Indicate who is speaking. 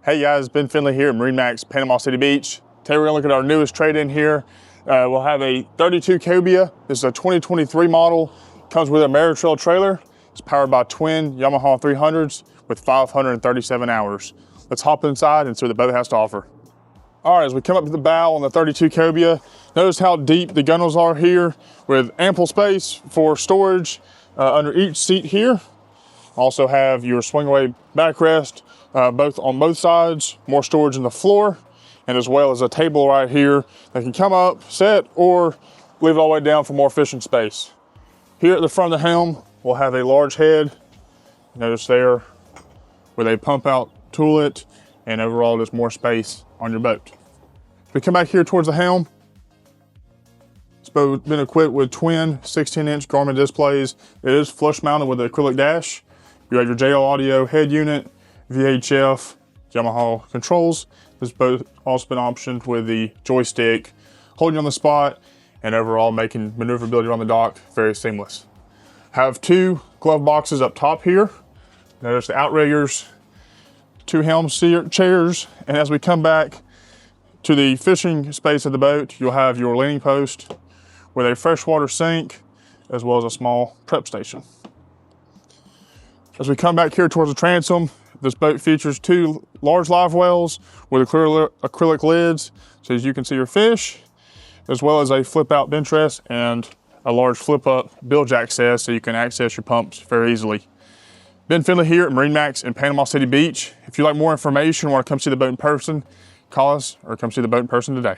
Speaker 1: Hey guys, Ben Finley here at MarineMax, Panama City Beach. Today we're gonna look at our newest trade-in here. We'll have a 32 Cobia. This is a 2023 model. Comes with a Maritrail trailer. It's powered by twin Yamaha 300s with 537 hours. Let's hop inside and see what the boat has to offer. All right, as we come up to the bow on the 32 Cobia, notice how deep the gunnels are here with ample space for storage under each seat here. Also have your swing away backrest on both sides, more storage in the floor, and as well as a table right here that can come up, set, or leave it all the way down for more efficient space. Here at the front of the helm, we'll have a large head, notice there, with a pump out toolet, and overall just more space on your boat. If we come back here towards the helm, it's boat been equipped with twin 16-inch Garmin displays. It is flush mounted with an acrylic dash. You have your JL audio head unit, VHF, Yamaha controls. This boat also been optioned with the joystick, holding you on the spot, and overall making maneuverability on the dock very seamless. Have two glove boxes up top here. Notice the outriggers, two helm chairs, and as we come back to the fishing space of the boat, you'll have your leaning post with a freshwater sink, as well as a small prep station. As we come back here towards the transom, this boat features two large live wells with acrylic lids, so as you can see your fish, as well as a flip out bench rest and a large flip up bilge access so you can access your pumps very easily. Ben Finley here at MarineMax in Panama City Beach. If you'd like more information or want to come see the boat in person, call us or come see the boat in person today.